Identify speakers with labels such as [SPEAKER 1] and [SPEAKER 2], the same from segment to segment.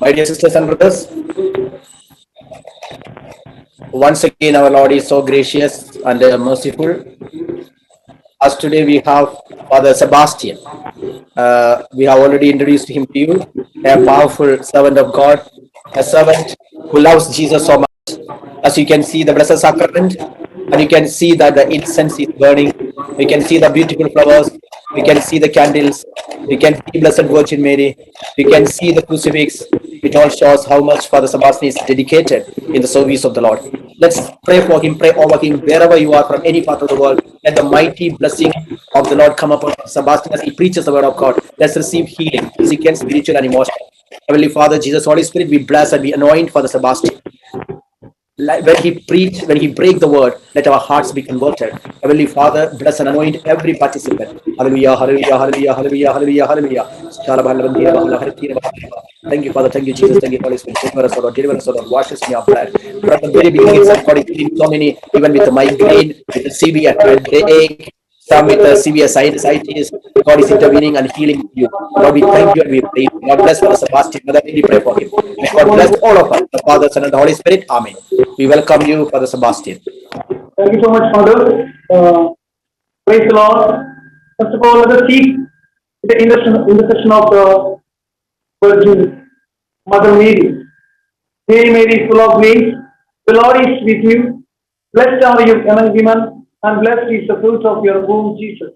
[SPEAKER 1] My dear sisters and brothers, once again our Lord is so gracious and merciful. As today we have Father Sebastian. We have already introduced him to you, a powerful servant of God, a servant who loves Jesus so much. As you can see the Blessed Sacrament, and you can see that the incense is burning. We can see the beautiful flowers. We can see the candles. We can see Blessed Virgin Mary. We can see the crucifix. It all shows how much Father Sebastian is dedicated in the service of the Lord. Let's pray for him, pray over him, wherever you are from any part of the world. Let the mighty blessing of the Lord come upon Sebastian as he preaches the word of God. Let's receive healing, physical, spiritual, and emotional. Heavenly Father, Jesus, Holy Spirit, we bless and we anoint Father Sebastian. When he preach, when he break the word, let our hearts be converted. Heavenly Father, bless and anoint every participant. Hallelujah, hallelujah, hallelujah, hallelujah, hallelujah, hallelujah. Thank you, Father. Thank you, Jesus. Thank you, Holy Spirit. Deliver us, O Lord. Deliver us, O Lord. Wash us in your blood. From the very beginning itself, God is healing so many, even with the migraine, with the severe headache, some with the severe sinusitis. God is intervening and healing you. Lord, we thank you and we praise you. God bless Father Sebastian. Mother, we pray for him. May God bless all of us, the Father, Son, and the Holy Spirit. Amen. We welcome you, Father Sebastian.
[SPEAKER 2] Thank you so much, Father. Praise the Lord. First of all, let us seek the intercession of the Virgin Mother Mary. Hail Mary, full of grace, the Lord is with you. Blessed are you among women, and blessed is the fruit of your womb, Jesus.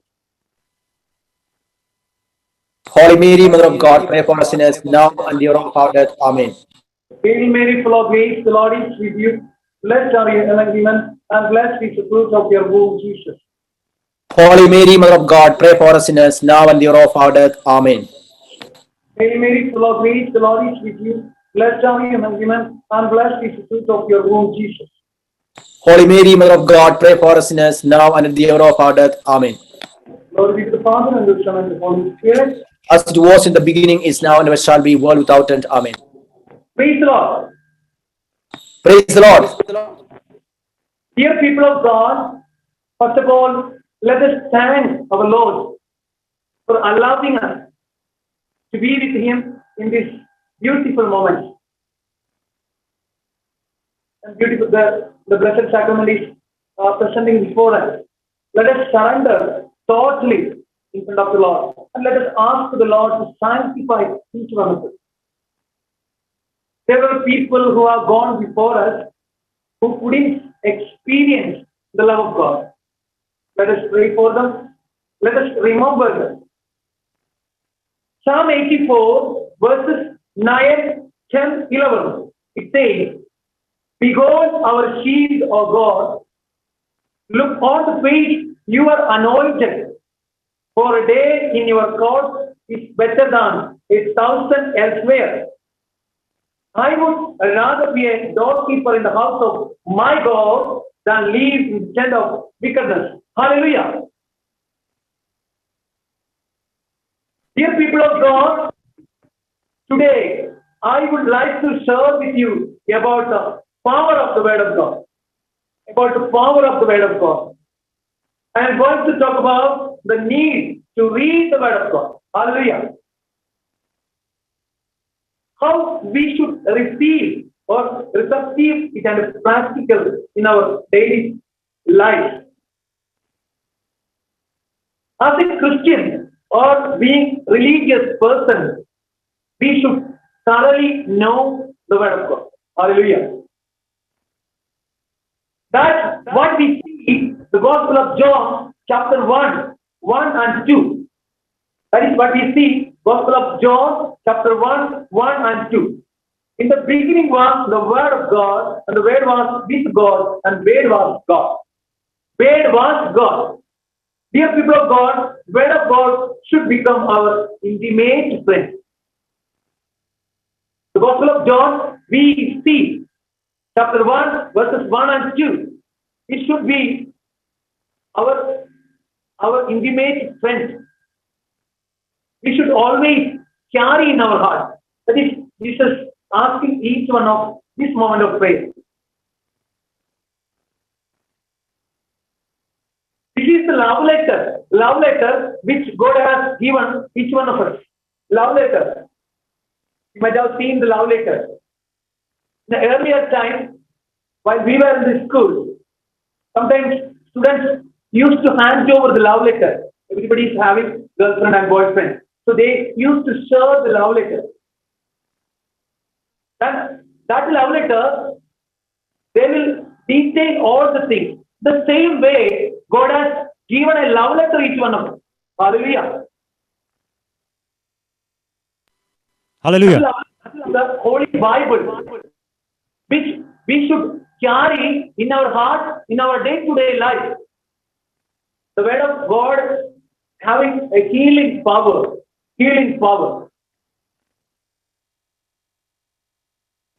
[SPEAKER 1] Holy Mary, Mother of God, pray for us sinners now and the hour of our death. Amen.
[SPEAKER 2] Hail Mary, full of grace, the Lord is with you. Blessed are you among women, and blessed is the fruit of your womb, Jesus.
[SPEAKER 1] Holy Mary, Mother of God, pray for us sinners now and the hour of our death. Amen.
[SPEAKER 2] Hail Mary, full of grace, the Lord is with you. Blessed are you among women, and blessed is the fruit of your womb, Jesus.
[SPEAKER 1] Holy Mary, Mother of God, pray for us sinners now and at the hour of our death. Amen.
[SPEAKER 2] Glory be to the Father, and the Son, and the Holy Spirit.
[SPEAKER 1] As it was in the beginning, is now, and ever shall be, world without end. Amen.
[SPEAKER 2] Praise the Lord.
[SPEAKER 1] Praise the Lord.
[SPEAKER 2] Dear people of God, first of all, let us thank our Lord for allowing us to be with Him in this beautiful moment. And beautiful, the Blessed Sacrament is presenting before us. Let us surrender totally in front of the Lord, and let us ask the Lord to sanctify each one of us. There are people who have gone before us who couldn't experience the love of God. Let us pray for them. Let us remember them. Psalm 84, verses 9, 10, 11. It says, Behold our shield, O God. Look on the face you are anointed. For a day in your court is better than 1,000 elsewhere. I would rather be a doorkeeper in the house of my God than live in the tent of wickedness. Hallelujah. Dear people of God, today I would like to share with you about the power of the Word of God. About the power of the Word of God. I am going to talk about the need to read the Word of God. Hallelujah. How we should receive or receive it and practical in our daily life. As a Christian or being religious person, we should thoroughly know the Word of God. Hallelujah. That's what we see the Gospel of John, chapter 1, 1 and 2. That is what we see, Gospel of John, chapter 1, 1 and 2. In the beginning was the Word of God, and the Word was with God, and Word was God. Word was God. Dear people of God, Word of God should become our intimate friend. The Gospel of John, we see, chapter 1, verses 1 and 2. It should be our intimate friend. We should always carry in our heart. That is, Jesus asking each one of this moment of prayer. This is the love letter which God has given each one of us. Love letter. You might have seen the love letter. In the earlier time, while we were in the school, sometimes students used to hand over the love letter. Everybody is having girlfriend and boyfriend. So they used to share the love letter. That love letter, they will detail all the things. The same way, God has given a love letter to each one of us. Hallelujah.
[SPEAKER 3] Hallelujah.
[SPEAKER 2] The Holy Bible, which we should carry in our heart, in our day-to-day life. The word of God having a healing power. Healing power.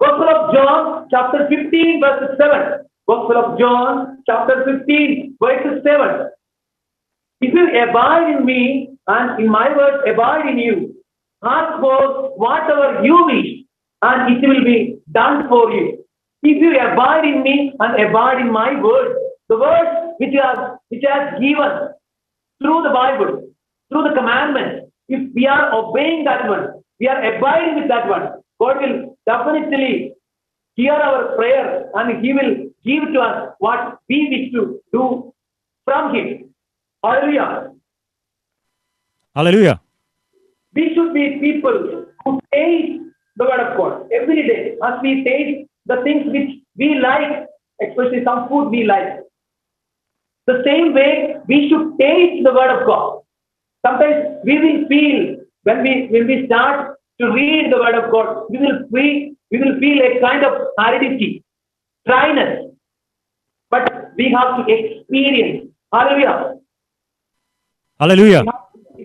[SPEAKER 2] Gospel of John, chapter 15, verse 7. Gospel of John, chapter 15, verse 7. If you abide in me and in my words abide in you, ask for whatever you wish and it will be done for you. If you abide in me and abide in my word, the word which has given through the Bible, through the commandments, if we are obeying that one, we are abiding with that one, God will definitely hear our prayer and He will give to us what we wish to do from Him. Hallelujah.
[SPEAKER 3] Hallelujah.
[SPEAKER 2] We should be people who taste the word of God every day as we taste the things which we like, especially some food we like. The same way we should taste the word of God. Sometimes we will feel when we start to read the word of God, we will feel a kind of aridity, dryness. But we have to experience. Hallelujah.
[SPEAKER 3] Hallelujah.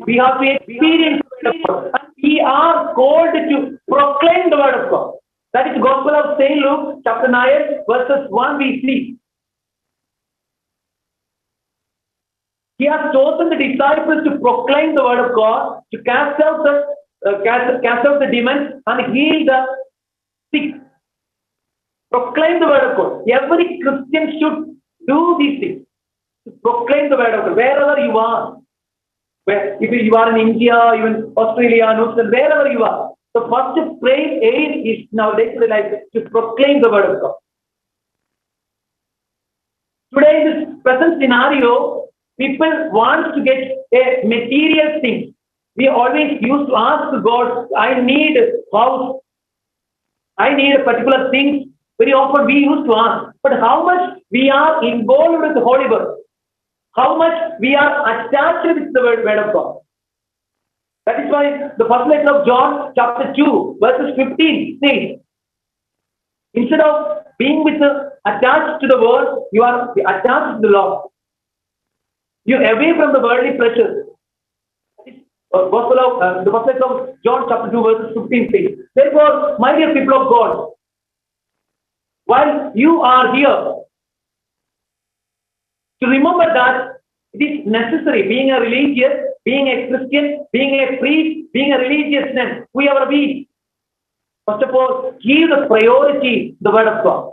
[SPEAKER 2] We have to experience the word of God. And we are called to proclaim the word of God. That is Gospel of St. Luke, chapter 9, verses 1 we see. He has chosen the disciples to proclaim the word of God, to cast out the demons and heal the sick. Proclaim the word of God. Every Christian should do these things. To proclaim the word of God wherever you are. If you are in India, even Australia, New Zealand, wherever you are, the first prayer aim is nowadays to proclaim the word of God. Today, in this present scenario, people want to get a material thing. We always used to ask God, I need a house, I need a particular thing. Very often we used to ask, but how much we are involved with the Holy Word? How much we are attached with the word of God? That is why the first letter of John, chapter 2, verses 15 says, instead of being attached to the word, you are attached to the Lord. You are away from the worldly pleasures. The first letter of John, chapter 2, verses 15 says, therefore, my dear people of God, while you are here, to remember that it is necessary, being a religious, being a Christian, being a priest, being a religious man, whoever be, first of all, give the priority the word of God.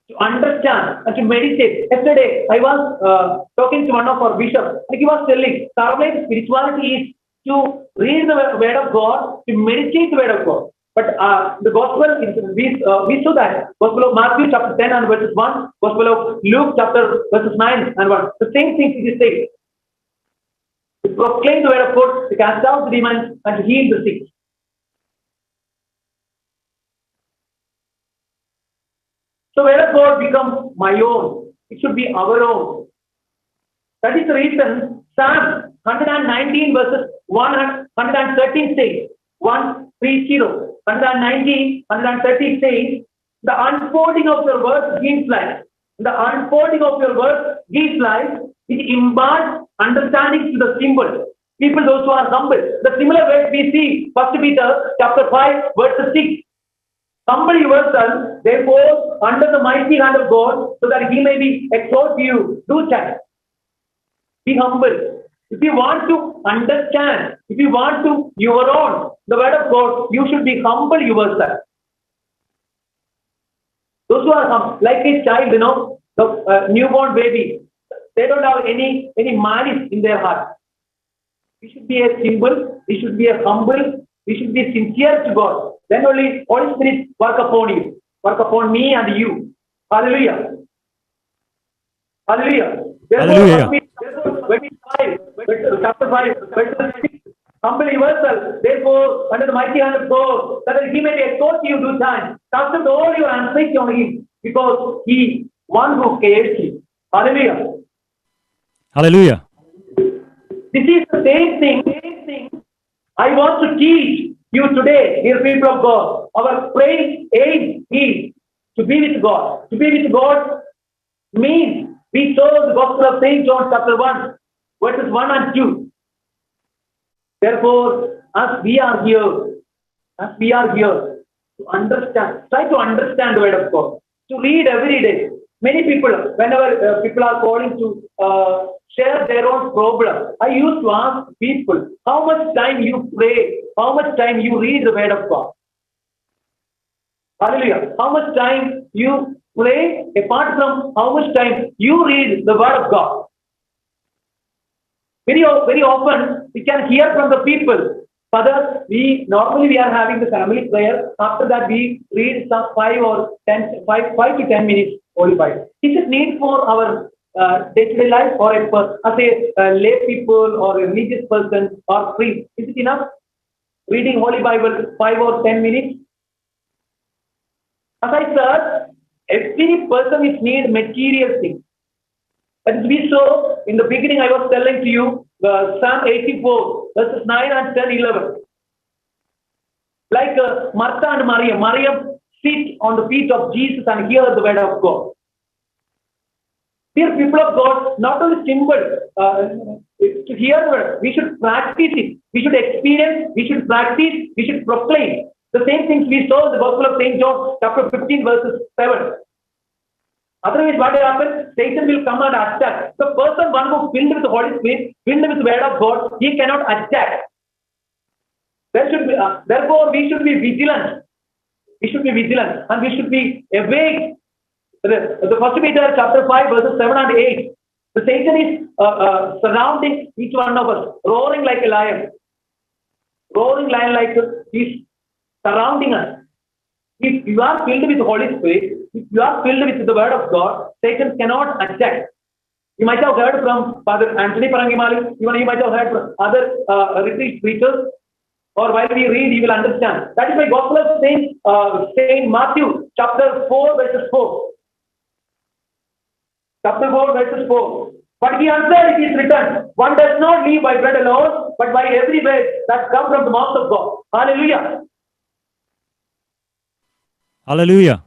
[SPEAKER 2] To understand and to meditate. Yesterday, I was talking to one of our bishops, and he was telling, Carmelite spirituality is to read the word of God, to meditate the word of God. But the gospel, we saw that. Gospel of Matthew chapter 10 and verses 1, Gospel of Luke chapter verses 9 and 1. The same thing it is saying. To proclaim the word of God, to cast out the demons, and to heal the sick. So word of God becomes my own. It should be our own. That is the reason Psalm 119 verses 113 says, 130, 119, 130 says, the unfolding of your words gives life. The unfolding of your words gives life. It imparts understanding to the simple. People, those who are humble. The similar words we see, 1 Peter chapter 5, verse 6. Humble yourself, therefore, under the mighty hand of God, so that He may be exalt you. Do that. Be humble. If you want to understand, if you want to your own the word of God, you should be humble yourself. Those who are like a child, the newborn baby, they don't have any malice in their heart. We should be a simple, we should be a humble, we should be sincere to God. then only Holy Spirit work upon you, work upon me and you. Hallelujah. Hallelujah.
[SPEAKER 3] Hallelujah.
[SPEAKER 2] Chapter 5, verse 6. Humble yourself, therefore, under the mighty hand of God, that he may exhort you due time. Cast out all your anxiety on him, because he one who cares you. Hallelujah.
[SPEAKER 3] Hallelujah.
[SPEAKER 2] This is the same thing I want to teach you today, dear people of God. Our praying aim is to be with God. To be with God means we saw the Gospel of St. John chapter 1, verses 1 and 2. Therefore, as we are here to understand, try to understand the word of God, to read every day. Many people, whenever people are calling to share their own problem, I used to ask people, how much time you pray, how much time you read the word of God. Hallelujah. How much time you pray, apart from how much time you read the word of God. Very often we can hear from the people, Father, we are having the family prayer. After that, we read some 5 to 10 minutes Holy Bible. Is it need for our day-to-day life, or as a lay people or a religious person or priest? Is it enough? Reading Holy Bible 5 or 10 minutes? As I said, every person is need material things. As we saw in the beginning, I was telling to you, Psalm 84, verses 9 and 10, 11. Like Martha and Maryam sit on the feet of Jesus and hear the word of God. Dear people of God, not only symbol to hear the word, we should practice it. We should experience, we should practice, we should proclaim. The same things we saw in the Gospel of St. John, chapter 15, verses 7. Otherwise, what will happen? Satan will come and attack. The person, one who filled with the Holy Spirit, filled with the word of God, he cannot attack. Therefore, we should be vigilant. We should be vigilant and we should be awake. The First Peter chapter 5, verses 7 and 8. The Satan is surrounding each one of us, roaring like a lion. Roaring lion like he's surrounding us. If you are filled with the Holy Spirit, if you are filled with the word of God, Satan cannot attack. You might have heard from Father Anthony Parangimali, even you might have heard from other retreat preachers, or while we read, you will understand. That is why Gospel of Saint Matthew, chapter 4, verses 4. Chapter 4, verses 4. But he answered, it is written, one does not live by bread alone, but by every word that comes from the mouth of God. Hallelujah.
[SPEAKER 3] Hallelujah.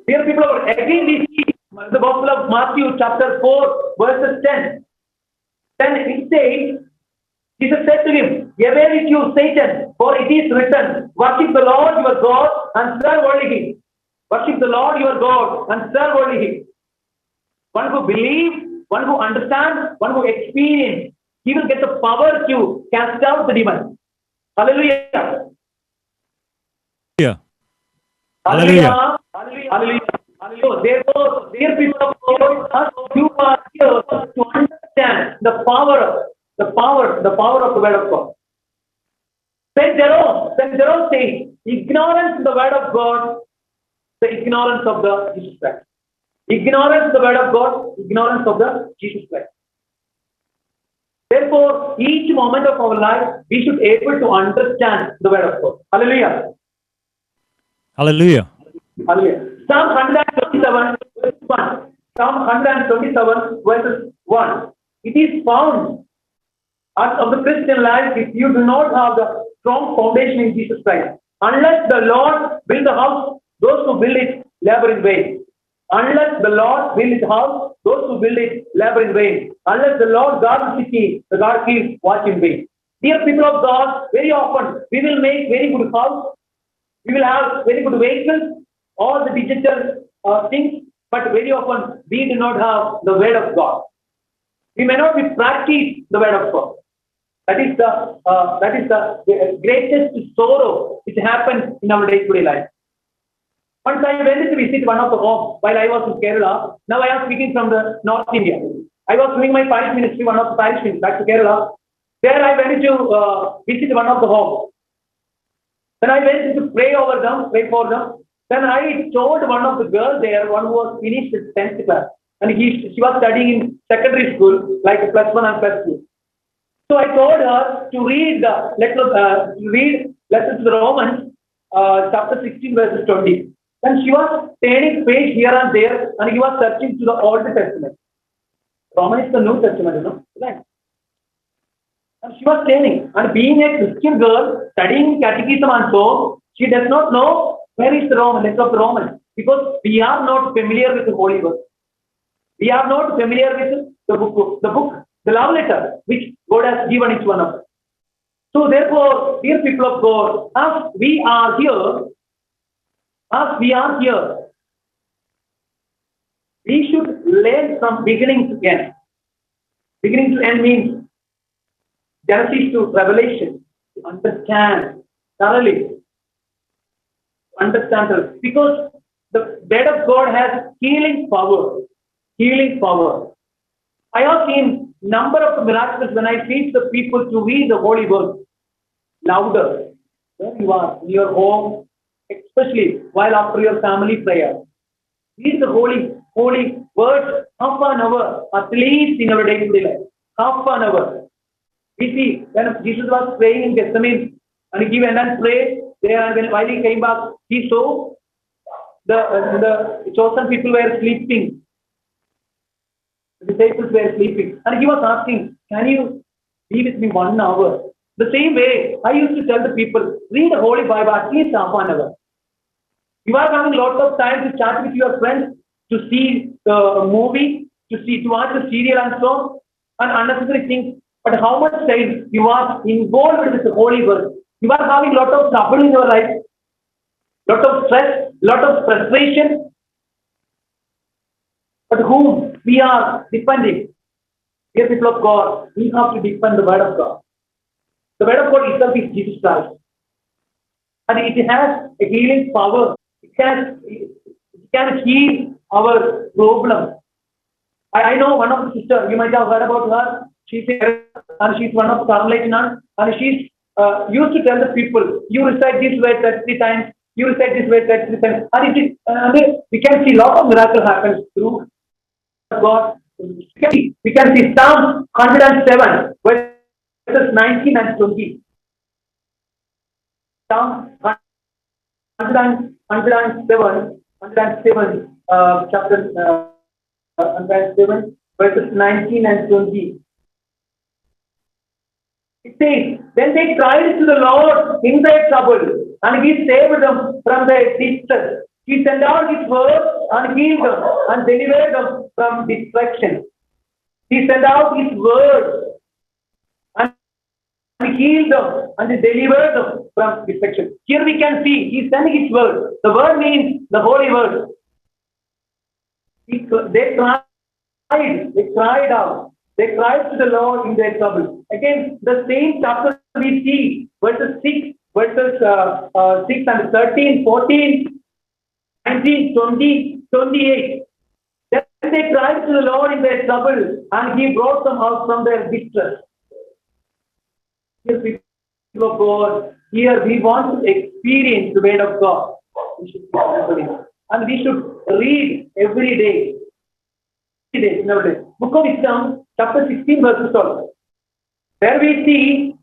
[SPEAKER 2] Dear people, again we see the Gospel of Matthew chapter 4 verses 10. Then it says, Jesus said to him, away with you, Satan, for it is written, worship the Lord your God and serve only him. Worship the Lord your God and serve only him. One who believes, one who understands, one who experiences, he will get the power to cast out the demon. Hallelujah.
[SPEAKER 3] Yeah.
[SPEAKER 2] Hallelujah. Hallelujah. Hallelujah. Hallelujah. Therefore, dear people of God, you are here to understand the power of the word of God. Saint Jerome says, ignorance in the word of God, the ignorance of the Jesus Christ. Ignorance of the word of God, ignorance of the Jesus Christ. Therefore, each moment of our life, we should be able to understand the word of God. Hallelujah.
[SPEAKER 3] Hallelujah.
[SPEAKER 2] Hallelujah. Psalm 127, verse 1. Psalm 127, verses 1. It is found as of the Christian life if you do not have the strong foundation in Jesus Christ. Unless the Lord build the house, those who build it labor in vain. Unless the Lord build his house, those who build it labor in vain. Unless the Lord guard the city, the guard keeps watch in vain. Dear people of God, very often we will make very good house. We will have very good vehicles, all the digital things, but very often we do not have the word of God. We may not be practice the word of God. That is the greatest sorrow which happens in our day-to-day life. Once I went to visit one of the homes while I was in Kerala. Now I am speaking from the North India. I was doing my parish ministry, one of the parish ministries back to Kerala. There I went to visit one of the homes. Then I went to pray over them, pray for them. Then I told one of the girls there, one who was finished his 10th class, and she was studying in secondary school, like +1 and +2. So I told her to read letters to the Romans, chapter 16, verses 20. Then she was turning page here and there, and he was searching to the Old Testament. Roman is the New Testament, you know, right? And she was turning, and being a Christian girl, studying catechism and so, she does not know where is the Roman, letter of the Romans, because we are not familiar with the Holy Word. We are not familiar with the book, the love letter, which God has given each one of us. So therefore, dear people of God, as we are here, we should learn from beginning to end. Beginning to end means Genesis to Revelation, to understand thoroughly. Understand thoroughly. Because the word of God has healing power. Healing power. I have seen number of miracles when I teach the people to read the Holy Word louder. Where you are, in your home, especially while after your family prayer. Read the Holy Word half an hour, at least in our day-to-day life. Half an hour. We see when Jesus was praying in Gethsemane, and he went and prayed there, and while he came back, he saw the chosen people were sleeping. The disciples were sleeping, and he was asking, "Can you be with me 1 hour?" The same way, I used to tell the people, read the Holy Bible at least half an hour. You are having lots of time to chat with your friends, to see the movie, to watch the serial and so on, and unnecessary things. But how much time you are involved with the Holy Word? You are having lot of trouble in your life, lot of stress, lot of frustration. But whom we are depending? Dear people of God, we have to depend the Word of God. The Word of God itself is Jesus Christ. And it has a healing power. It can heal our problem. I know one of the sisters, you might have heard about her. She's one of the Carmelite nuns, and she's used to tell the people, you recite this word 33 times, you recite this word 33 times. And we can see a lot of miracle happens through God. We can see Psalm 107, verses 19 and 20. Psalm 107, chapter 107, verses 19 and 20. It says, then they cried to the Lord in their trouble, and he saved them from their distress. He sent out his word and healed them and delivered them from destruction. He sent out his word and healed them and delivered them from destruction. Here we can see he sent his word. The word means the Holy Word. They cried out. They cried to the Lord in their trouble. Again, the same chapter we see, verses 6 and 13, 14, 19, 20, 28. Then they cried to the Lord in their trouble, and he brought them out from their distress. Dear people of God, here we want to experience the word of God. We should and we should read every day. Nowadays. Book of Wisdom, chapter 16, verse 12. There we see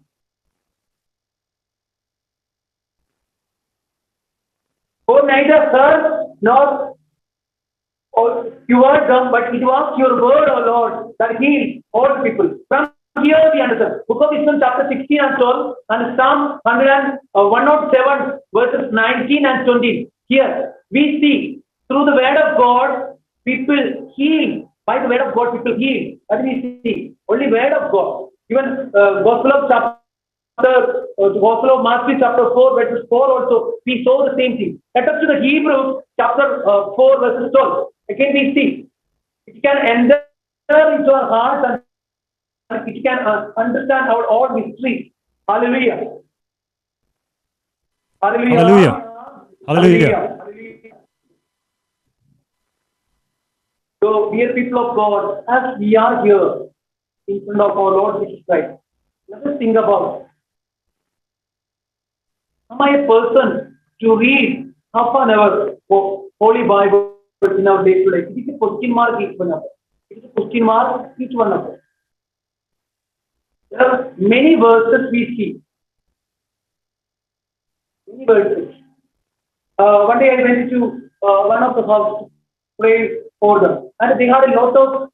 [SPEAKER 2] for neither heard nor you heard them, but it was your word, O Lord, that healed all people. From here we understand. Book of Wisdom, chapter 16 and 12, and Psalm 107, verses 19 and 20. Here we see through the word of God, people heal. By the word of God, people heal. That we see. Only word of God. Even Gospel of Matthew chapter 4, verses 4 also, we saw the same thing. Let us to the Hebrews chapter 4, verses 12. Again we see. It can enter into our hearts and it can understand our all mysteries. Hallelujah. Hallelujah.
[SPEAKER 3] Hallelujah. Hallelujah.
[SPEAKER 2] So, dear people of God, as we are here in front of our Lord Jesus Christ, let us think about Am I a person to read half an hour for Holy Bible in our day to day? It is a question mark each one of us. It is a question mark each one of us. There are many verses we see. Many verses. One day I went to one of the houses to pray for them, and they had a lot of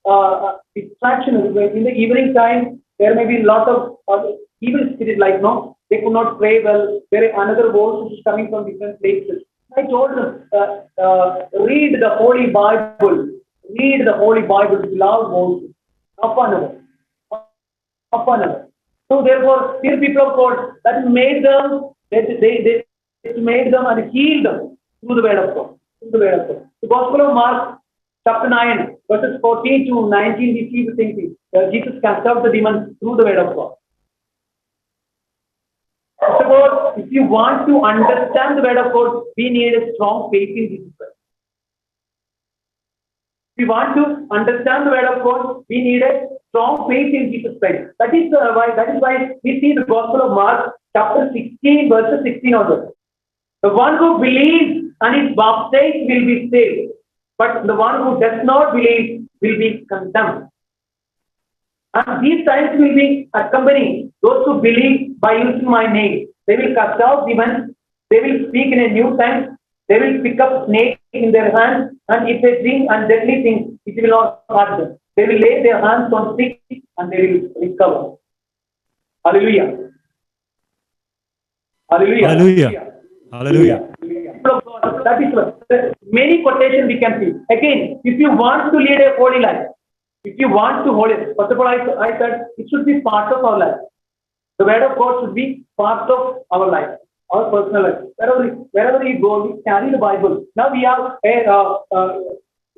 [SPEAKER 2] distraction in the evening time. There may be a lot of evil spirit, like no, they could not pray well. There is another voice which is coming from different places. I told them, read the Holy Bible. Read the Holy Bible with loud voices. Half an hour. So therefore, dear people of God, that made them, they made them and healed them through the word of God. Through the word of God. The Gospel of Mark, chapter 9, verses 14 to 19, we see the same thing. Jesus cast out the demons through the word of God. First of all, if you want to understand the word of God, we need a strong faith in Jesus Christ. If we want to understand the word of God, we need a strong faith in Jesus Christ. That is why we see the Gospel of Mark, chapter 16, verses 16 onwards. The one who believes and is baptized will be saved, but the one who does not believe will be condemned. And these signs will be accompanying those who believe by using my name. They will cast out demons, they will speak in a new tongue, they will pick up snakes in their hands, and if they drink and deadly things, it will not hurt them. They will lay their hands on sick and they will recover. Hallelujah. Hallelujah.
[SPEAKER 3] Hallelujah. Hallelujah.
[SPEAKER 2] That is many quotations we can see. Again, if you want to lead a holy life, if you want to hold it, first of all, I said it should be part of our life. The word of God should be part of our life, our personal life. Wherever you go, we carry the Bible. Now we have a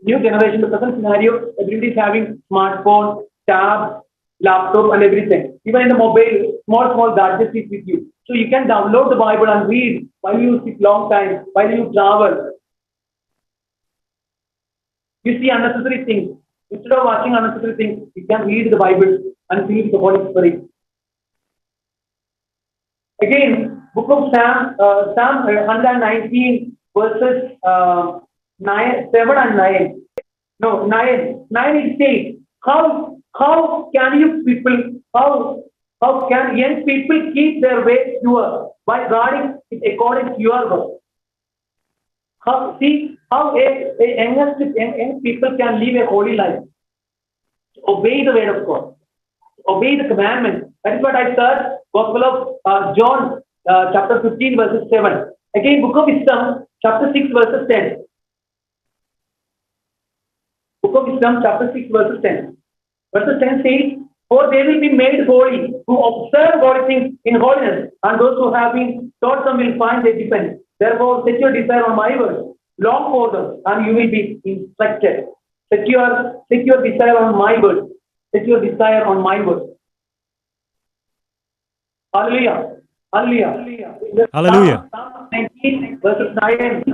[SPEAKER 2] new generation, the present scenario, everybody is having smartphone, tab, laptop and everything. Even in the mobile, small gadgets is with you. So you can download the Bible and read while you sit long time, while you travel. You see unnecessary things. Instead of watching unnecessary things, you can read the Bible and feel the Holy Spirit. Again, book of Psalm 119 verses 7 and 9. No, 9 it says, how can you people, how can young people keep their way pure by guarding it according to your word? How young people can live a holy life, obey the word of God, obey the commandments. That is what I said. Gospel of John, chapter 15, verses 7. Again, book of Wisdom, chapter 6, verses 10. Book of Wisdom, chapter 6, verses 10. Verses 10 says, for they will be made holy, who observe all things in holiness, and those who have been taught them will find their defense. Therefore, set your desire on my word, long for them, and you will be instructed. Set your desire on my word. Set your desire on my word. Hallelujah. Hallelujah.
[SPEAKER 3] Hallelujah.
[SPEAKER 2] Psalm 19, verses 9.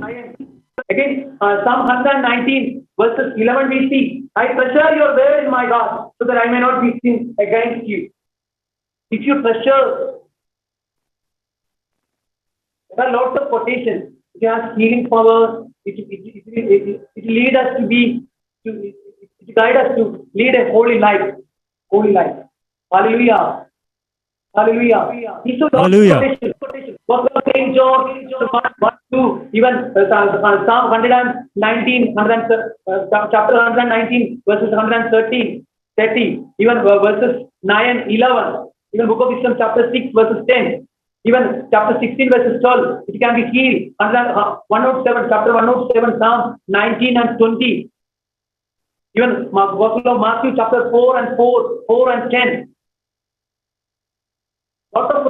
[SPEAKER 2] Again, Psalm 119, verses 11 we see, I treasure your word in my heart, so that I may not be sinned against you. If you treasure, there are lots of quotations. It has healing power. It lead us to guide us to lead a holy life. Holy life. Hallelujah. Hallelujah.
[SPEAKER 3] Hallelujah.
[SPEAKER 2] St. John 1, 2, even Psalm 119, chapter 119, verses 113, 30, even verses 9, 11, even Book of Wisdom, chapter 6, verses 10, even chapter 16, verses 12, it can be healed. 107, chapter 107, Psalm 19 and 20, even Gospel of Matthew, chapter 4 and 10. Lot of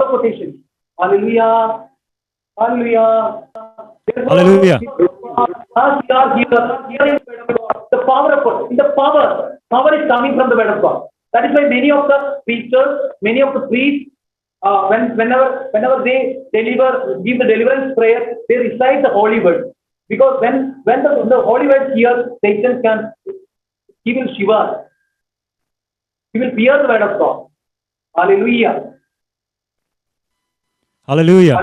[SPEAKER 2] quotations. Hallelujah. Hallelujah.
[SPEAKER 3] Hallelujah.
[SPEAKER 2] As we are here, the power of God. In the power is coming from the word of God. That is why many of the preachers, many of the priests, whenever they give the deliverance prayer, they recite the holy word. Because when the holy word here, Satan he will shiver. He will fear the word of God. Hallelujah.
[SPEAKER 3] Hallelujah.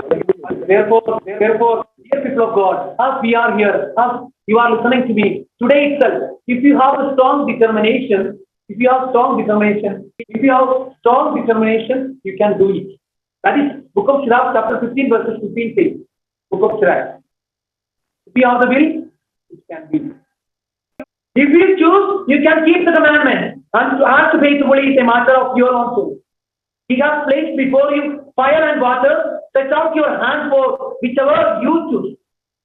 [SPEAKER 2] Therefore, dear people of God, as we are here, as you are listening to me, today itself, if you have a strong determination, you can do it. That is Book of Sirach, chapter 15, verses 15 says, Book of Sirach. If you have the will, it can be. If you choose, you can keep the commandment. And to act faithfully is a matter of your own soul. He has placed before you fire and water. Stretch out your hand for whichever you choose.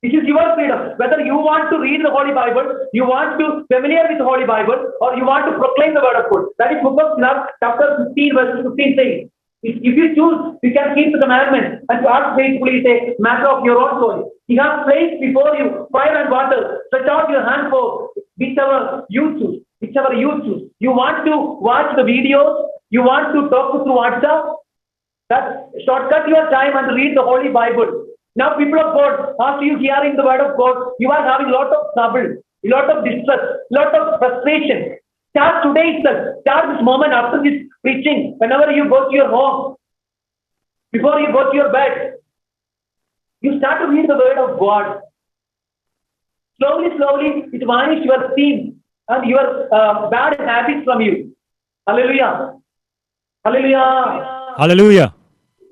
[SPEAKER 2] This is your freedom. Whether you want to read the Holy Bible, you want to familiar with the Holy Bible, or you want to proclaim the word of God. That is Book of Sirach, chapter 15, verse 15 saying. If you choose, you can keep the commandment, and to act faithfully is a matter of your own soul. He has placed before you fire and water. Stretch out your hand for whichever you choose. You want to watch the videos, you want to talk through WhatsApp, that shortcut your time and read the Holy Bible. Now, people of God, after you hearing the word of God, you are having a lot of trouble, a lot of distress, a lot of frustration. Start today itself. Start this moment after this preaching. Whenever you go to your home, before you go to your bed, you start to read the word of God. Slowly, it vanishes your sin and your bad habits from you. Hallelujah. Hallelujah.
[SPEAKER 3] Hallelujah.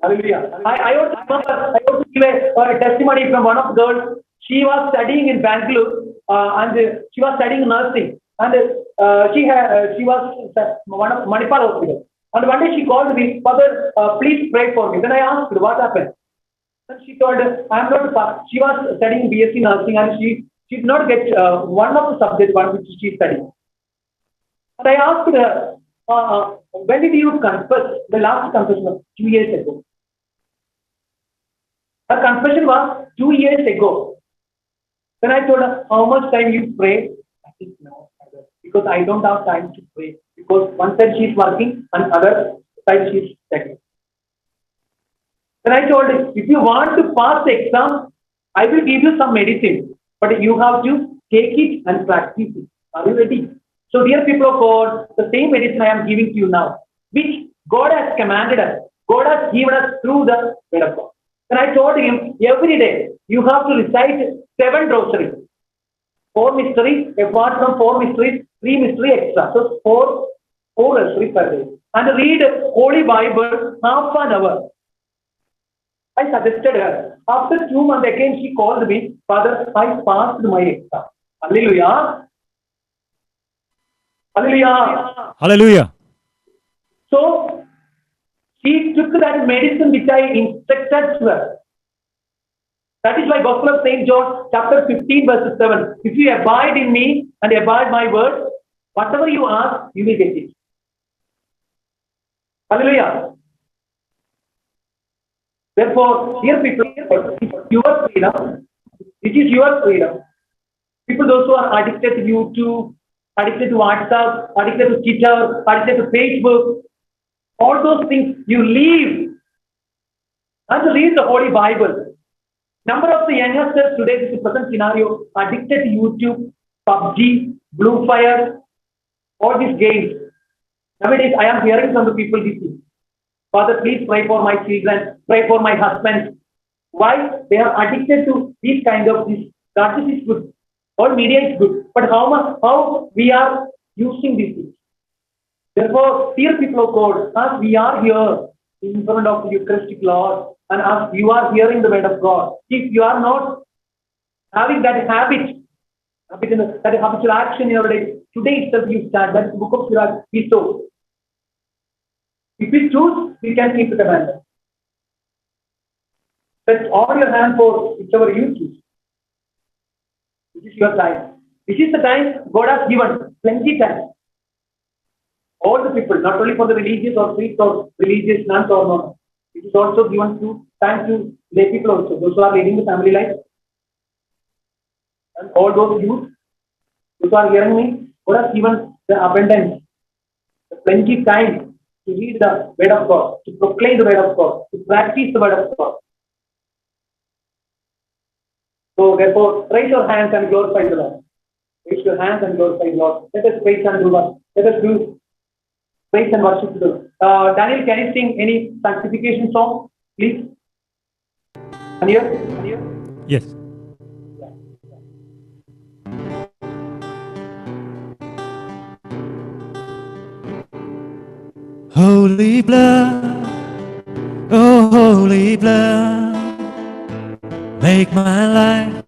[SPEAKER 2] Hallelujah. I want to give a testimony from one of the girls. She was studying in Bangalore and she was studying nursing. And she was one of Manipal hospital. And one day she called me, Father, please pray for me. Then I asked her, what happened? And she told, I am not. She was studying BSc nursing and she did not get one of the subjects which she studied. And I asked her, when did you confess? The last confession was 2 years ago. Her confession was 2 years ago. Then I told her, how much time you pray? I think no, because I don't have time to pray. Because one side she is working and other side she is studying. Then I told her, if you want to pass the exam, I will give you some medicine. But you have to take it and practice it. Are you ready? So dear people of God, the same medicine I am giving to you now, which God has commanded us. God has given us through the word of God. And I told him, every day you have to recite 7 rosaries. 4 mysteries, apart from 4 mysteries, 3 mystery extra. So 4 rosaries per day. And read Holy Bible half an hour. I suggested her. After 2 months again, she called me, Father, I passed my exam. Hallelujah. Hallelujah.
[SPEAKER 3] Hallelujah.
[SPEAKER 2] So, she took that medicine which I instructed to her. That is why Gospel of St. John, chapter 15, verse 7. If you abide in me and abide my word, whatever you ask, you will get it. Hallelujah. Therefore, dear people, your freedom. It is your freedom. People, those who are addicted to YouTube, addicted to WhatsApp, addicted to Twitter, addicted to Facebook, all those things, you leave and read the Holy Bible. Number of the youngsters today, this is the present scenario, addicted to YouTube, PUBG, Blue Fire, all these games. Nowadays, I am hearing from the people this thing. Father, please pray for my children, pray for my husband. Why? They are addicted to these kind of things. That is good. All media is good. But how we are using these things? Therefore, dear people of God, as we are here in front of the Eucharistic Lord, and as you are hearing the word of God, if you are not having that habit, that habitual action in our day, today itself you start. That is the Book of Sirach we saw. If we choose, we can keep the commandment. Stretch all your hand for whichever you choose. This is your time. This is the time God has given, plenty time. All the people, not only for the religious or priests or religious nuns or not. It is also given to time to lay people also, those who are leading the family life. And all those youth, those who are hearing me, God has given the abundance, the plenty time to read the word of God, to proclaim the word of God, to practice the word of God. So therefore, raise your hands and glorify the Lord. Raise your hands and glorify the Lord. Let us praise and do what? Let us do praise and worship to the Lord. Daniel, can you sing any sanctification song, please? Can you hear?
[SPEAKER 3] Yes. Holy blood, oh holy blood, make my life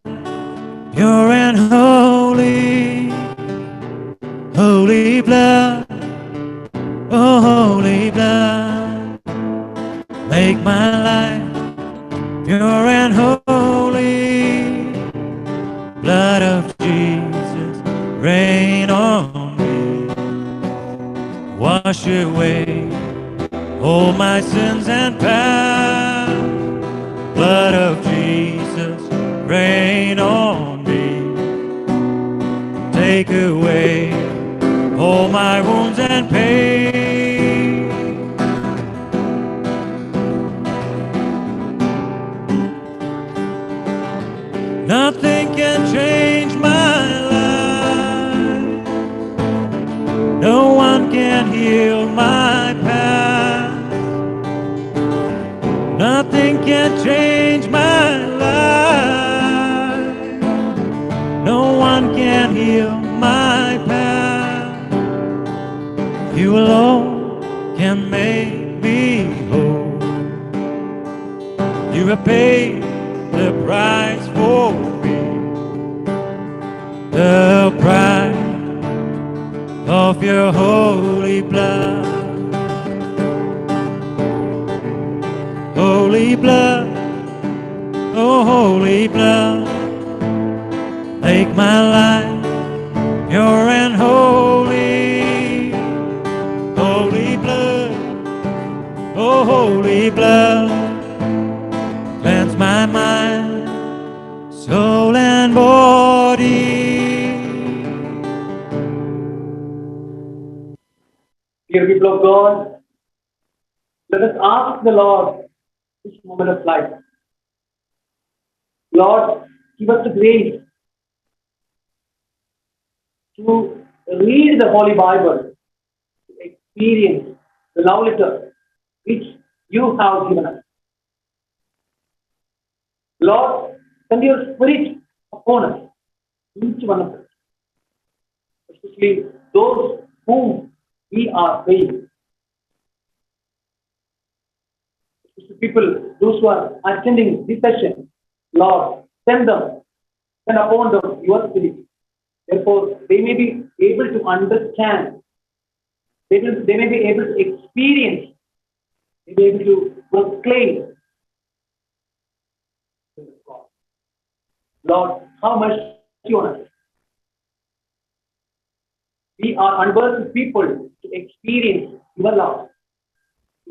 [SPEAKER 3] pure and holy. Holy blood, oh holy blood, make my life pure and holy. Blood of Jesus, rain on me. Wash away all my sins and past. Blood of Jesus, rain on me. Take away all my wounds and pain. Nothing can change my life. No one can heal my past. Nothing can change my life. No one can heal my past. You alone can make me whole. You have paid the price for me. The price of your holy blood. Holy blood, oh holy blood, make my life pure and holy. Holy blood, oh holy blood, cleanse my mind, soul and body.
[SPEAKER 2] Dear people of God, let us ask the Lord this moment of life. Lord, give us the grace to read the Holy Bible, to experience the love letter which you have given us. Lord, send your spirit upon us, each one of us, especially those whom we are praying. People, those who are attending this session, Lord, send upon them your spirit. Therefore, they may be able to understand, they may be able to experience, they may be able to proclaim. Lord, how much you on us. We are unworthy people to experience your love,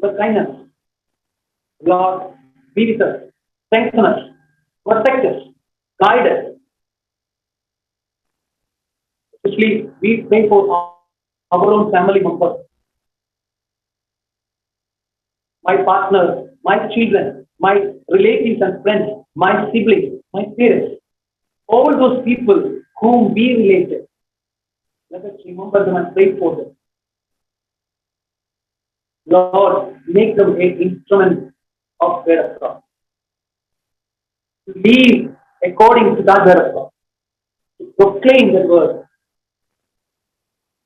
[SPEAKER 2] your kindness. Lord, be with us, strengthen us, protect us, guide us. Especially, we pray for our own family members, my partner, my children, my relatives and friends, my siblings, my parents, all those people whom we related. Let us remember them and pray for them. Lord, make them an instrument of word of God. To live according to that word of God. To proclaim that word.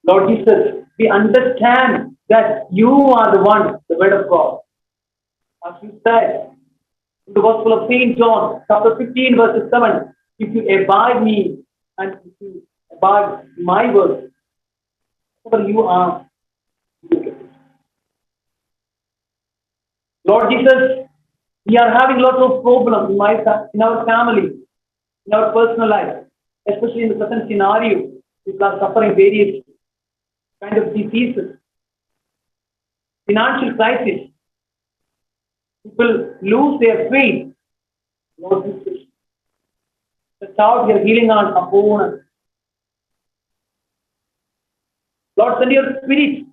[SPEAKER 2] Lord Jesus, we understand that you are the one, the word of God. As you said in the Gospel of St. John, chapter 15, verse 7, if you abide me and if you abide my word, whatever you are, you get it. Lord Jesus, we are having lots of problems in our family, in our personal life, especially in the present scenario. People are suffering various kind of diseases, financial crisis. People lose their faith. Lord Jesus, the out your healing on upon us. Lord, send your spirit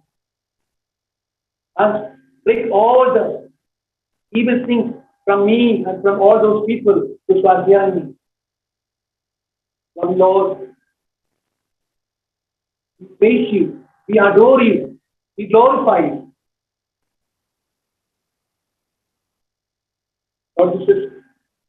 [SPEAKER 2] and break all the evil things from me and from all those people who are hearing me. Lord, we praise you, we adore you, we glorify you. Lord Jesus,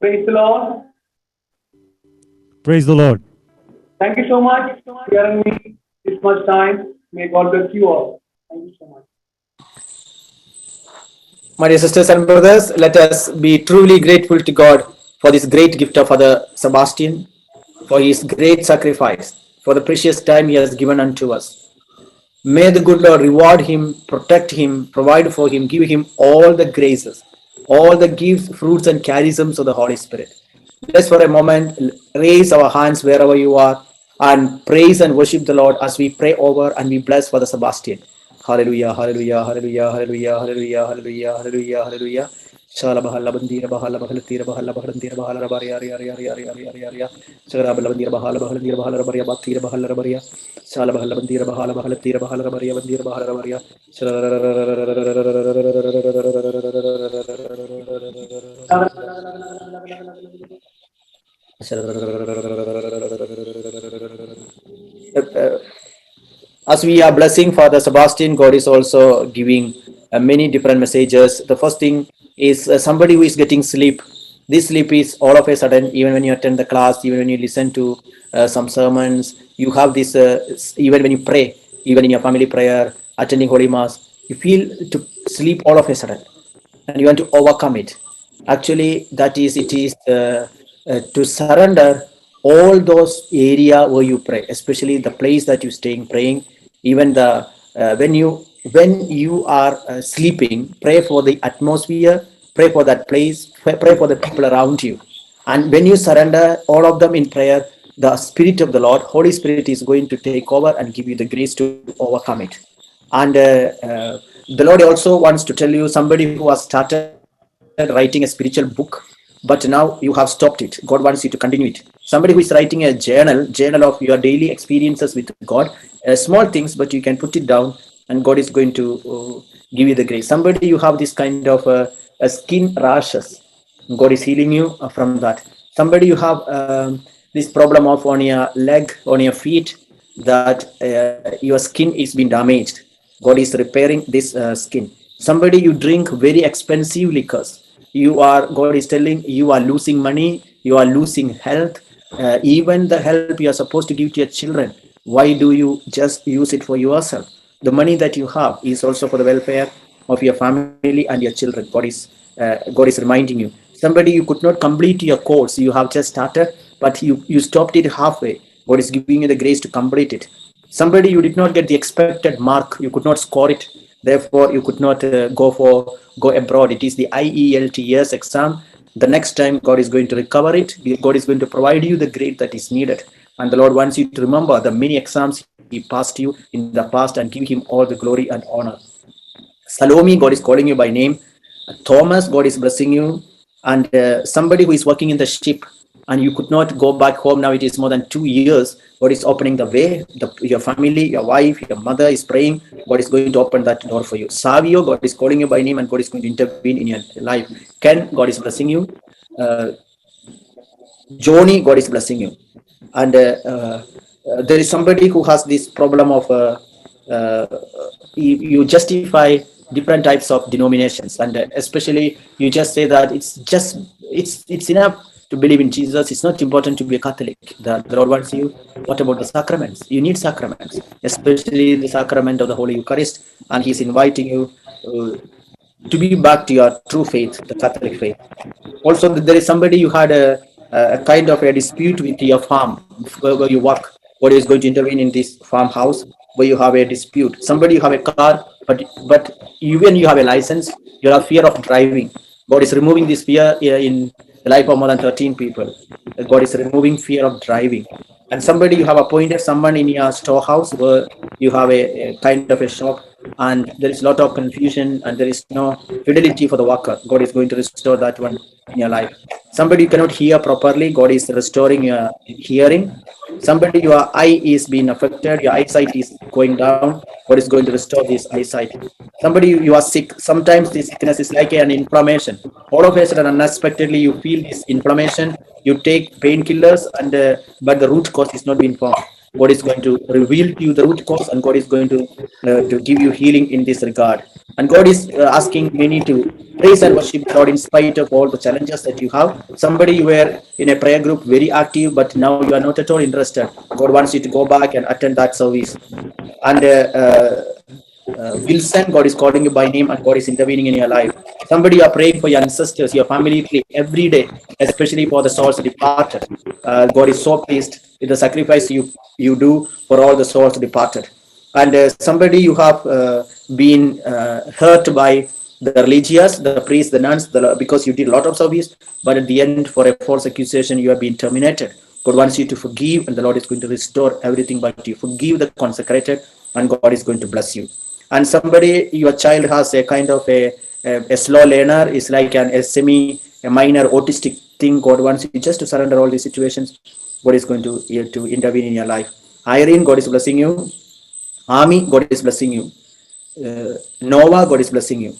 [SPEAKER 2] Praise the Lord.
[SPEAKER 3] Praise the Lord.
[SPEAKER 2] Thank you so much for hearing me this much time. May God bless you all. Thank you so much.
[SPEAKER 1] My dear sisters and brothers, let us be truly grateful to God for this great gift of Father Sebastian, for his great sacrifice, for the precious time he has given unto us. May the good Lord reward him, protect him, provide for him, give him all the graces, all the gifts, fruits, and charisms of the Holy Spirit. Let's for a moment raise our hands wherever you are and praise and worship the Lord as we pray over and we bless Father Sebastian. Hallelujah, hallelujah, hallelujah, hallelujah, hallelujah, hallelujah, hallelujah, hallelujah. Shala bahala bandira bahala bahalatira bahala bahalandira bahala rabaria ria ria ria ria ria ria ria. Shala bahala bandira bahala bahalandira bahala rabaria batira bahala rabaria. Shala bahala bandira bahala bahalatira bahala rabaria bandira bahala rabaria. As we are blessing Father Sebastian, God is also giving many different messages. The first thing is somebody who is getting sleep. This sleep is all of a sudden, even when you attend the class, even when you listen to some sermons, you have this, even when you pray, even in your family prayer, attending Holy Mass, you feel to sleep all of a sudden and you want to overcome it. Actually, it is to surrender all those area where you pray, especially the place that you staying praying, even the when you are sleeping, pray for the atmosphere, pray for that place, pray for the people around you. And when you surrender all of them in prayer, the Spirit of the Lord, Holy Spirit, is going to take over and give you the grace to overcome it. And the Lord also wants to tell you, somebody who has started writing a spiritual book, but now you have stopped it. God wants you to continue it. Somebody who is writing a journal of your daily experiences with God, small things, but you can put it down, and God is going to give you the grace. Somebody you have this kind of skin rashes, God is healing you from that. Somebody you have this problem of on your leg, on your feet, that your skin is being damaged. God is repairing this skin. Somebody you drink very expensive liquors. God is telling you are losing money, you are losing health, even the help you are supposed to give to your children. Why do you just use it for yourself? The money that you have is also for the welfare of your family and your children. God is reminding you. Somebody you could not complete your course, you have just started, but you stopped it halfway. God is giving you the grace to complete it. Somebody you did not get the expected mark, you could not score it, therefore you could not go abroad. It is the IELTS exam. The next time God is going to recover it. God is going to provide you the grade that is needed, and the Lord wants you to remember the many exams he passed you in the past and give him all the glory and honor. Salome, God is calling you by name. Thomas, God is blessing you. And somebody who is working in the ship and you could not go back home, now it is more than 2 years. God is opening the way. Your family, your wife, your mother is praying. God is going to open that door for you. Savio, God is calling you by name and God is going to intervene in your life. Ken, God is blessing you. Joni, God is blessing you. And there is somebody who has this problem of you justify different types of denominations, and especially you just say that it's enough to believe in Jesus. It's not important to be a Catholic. The Lord wants you. What about the sacraments? You need sacraments, especially the sacrament of the Holy Eucharist, and He's inviting you to be back to your true faith, the Catholic faith. Also, there is somebody you had a kind of a dispute with your farm where you work. God is going to intervene in this farmhouse where you have a dispute. Somebody you have a car, but even you have a license, you have fear of driving. God is removing this fear in the life of more than 13 people. God is removing fear of driving. And somebody you have appointed someone in your storehouse where you have a kind of a shop, and there is a lot of confusion and there is no fidelity for the worker. God is going to restore that one in your life. Somebody you cannot hear properly, God is restoring your hearing. Somebody your eye is being affected, your eyesight is going down, God is going to restore this eyesight. Somebody you are sick, sometimes this sickness is like an inflammation. All of a sudden unexpectedly you feel this inflammation, you take painkillers, and but the root cause is not being found. God is going to reveal to you the root cause, and God is going to give you healing in this regard. And God is asking many to praise and worship God in spite of all the challenges that you have. Somebody, you were in a prayer group very active, but now you are not at all interested. God wants you to go back and attend that service. And Wilson, God is calling you by name, and God is intervening in your life. Somebody, you are praying for your ancestors, your family tree every day, especially for the souls departed. God is so pleased with the sacrifice you do for all the souls departed. And somebody, you have been hurt by the religious, the priests, the nuns, because you did a lot of service, but at the end, for a false accusation, you have been terminated. God wants you to forgive, and the Lord is going to restore everything but you. Forgive the consecrated, and God is going to bless you. And somebody, your child has a kind of a slow learner, is like a minor autistic thing. God wants you just to surrender all these situations. God is going to intervene in your life. Irene, God is blessing you. Army, God is blessing you. Nova, God is blessing you.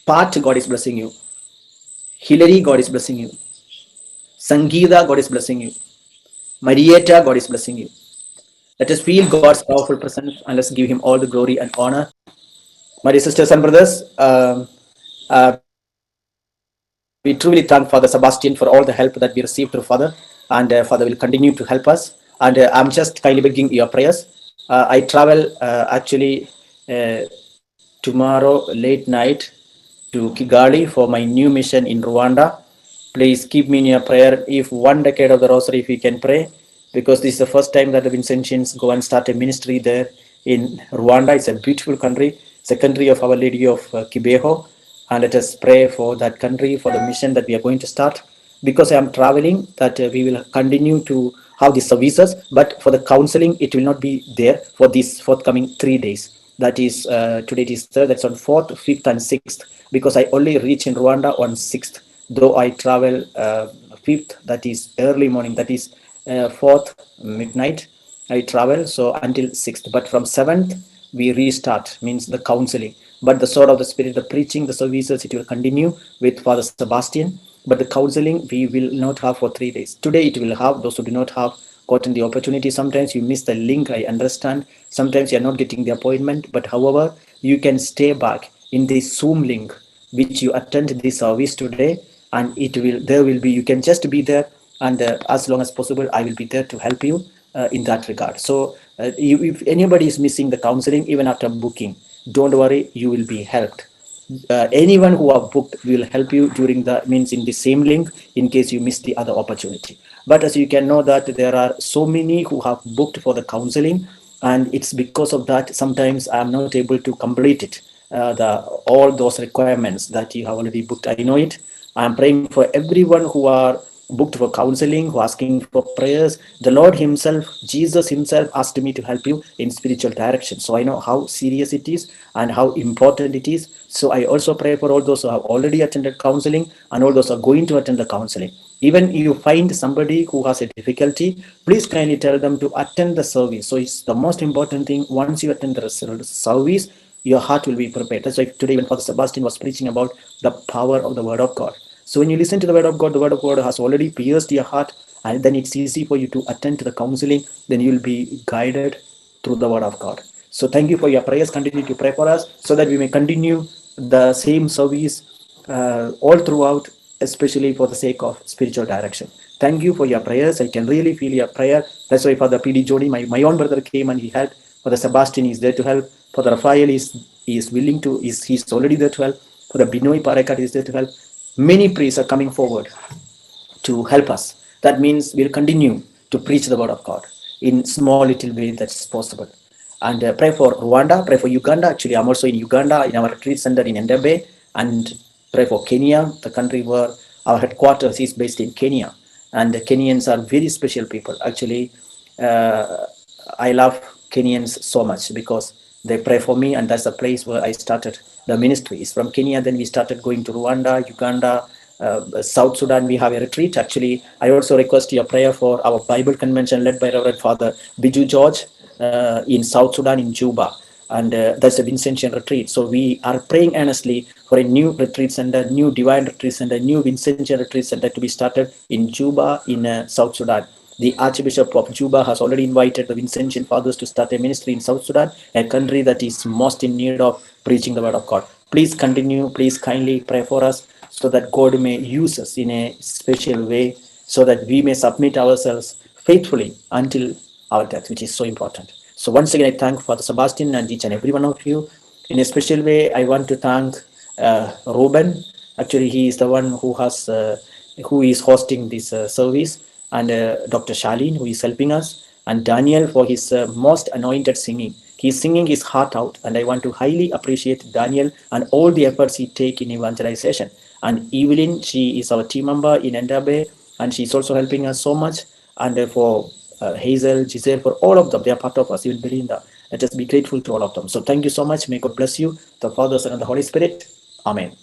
[SPEAKER 1] Pat, God is blessing you. Hillary, God is blessing you. Sangeeta, God is blessing you. Marietta, God is blessing you. Let us feel God's powerful presence, and let's give him all the glory and honor. My dear sisters and brothers, we truly thank Father Sebastian for all the help that we received through Father, and Father will continue to help us. And I'm just kindly begging your prayers. I travel actually tomorrow late night to Kigali for my new mission in Rwanda. Please keep me in your prayer. If one decade of the Rosary, if we can pray, because this is the first time that the Vincentians go and start a ministry there in Rwanda. It's a beautiful country. It's a country of Our Lady of Kibeho. And let us pray for that country, for the mission that we are going to start. Because I am traveling, that we will continue to have the services, but for the counseling, it will not be there for these forthcoming 3 days. That is, today it is 3rd, that's on 4th, 5th, and 6th, because I only reach in Rwanda on 6th, though I travel 5th, that is early morning, that is 4th, midnight, I travel, so until 6th, but from 7th, we restart, means the counseling. But the sword of the Spirit, the preaching, the services, it will continue with Father Sebastian. But the counseling, we will not have for 3 days. Today, it will have, those who do not have gotten the opportunity. Sometimes you miss the link, I understand. Sometimes you are not getting the appointment. But however, you can stay back in the Zoom link, which you attend this service today. And there will be, you can just be there. And as long as possible, I will be there to help you in that regard. So if anybody is missing the counseling, even after booking, don't worry, you will be helped. Anyone who have booked will help you during in the same link in case you miss the other opportunity. But as you can know that there are so many who have booked for the counseling, and it's because of that sometimes I am not able to complete it, all those requirements that you have already booked. I know it. I am praying for everyone who are booked for counseling, who are asking for prayers. The Lord himself, Jesus himself, asked me to help you in spiritual direction. So I know how serious it is and how important it is. So I also pray for all those who have already attended counseling and all those who are going to attend the counseling. Even you find somebody who has a difficulty, please kindly tell them to attend the service. So it's the most important thing. Once you attend the service, your heart will be prepared. That's why today when Father Sebastian was preaching about the power of the Word of God. So when you listen to the Word of God, the Word of God has already pierced your heart, and then it's easy for you to attend to the counseling. Then you will be guided through the Word of God. So thank you for your prayers. Continue to pray for us so that we may continue the same service all throughout, especially for the sake of spiritual direction. Thank you for your prayers. I can really feel your prayer. That's why Father P.D. Jody, my own brother, came and he helped. Father Sebastian is there to help. Father Raphael is willing to, he's already there to help. Father Binoy Parakat is there to help. Many priests are coming forward to help us. That means we'll continue to preach the Word of God in small little way that's possible. And pray for Rwanda, pray for Uganda. Actually, I'm also in Uganda in our retreat center in Entebbe, and pray for Kenya, the country where our headquarters is based in Kenya. And the Kenyans are very special people. Actually, I love Kenyans so much because they pray for me, and that's the place where I started the ministry. Is from Kenya. Then we started going to Rwanda, Uganda, South Sudan. We have a retreat. Actually, I also request your prayer for our Bible convention led by Reverend Father Biju George in South Sudan, in Juba. And that's a Vincentian retreat. So we are praying earnestly for a new retreat center, new divine retreat center, new Vincentian retreat center to be started in Juba, in South Sudan. The Archbishop of Juba has already invited the Vincentian Fathers to start a ministry in South Sudan, a country that is most in need of preaching the word of God. Please continue, please kindly pray for us so that God may use us in a special way, so that we may submit ourselves faithfully until our death, which is so important. So once again, I thank Father Sebastian and each and every one of you. In a special way, I want to thank Ruben. Actually, he is the one who is hosting this service, and Dr. Shalin, who is helping us, and Daniel for his most anointed singing. He's singing his heart out, and I want to highly appreciate Daniel and all the efforts he take in evangelization. And Evelyn, she is our team member in Endabe, and she's also helping us so much. And for Hazel, Giselle, for all of them, they are part of us, even Belinda. Let us be grateful to all of them. So thank you so much. May God bless you, the Father, Son, and the Holy Spirit. Amen.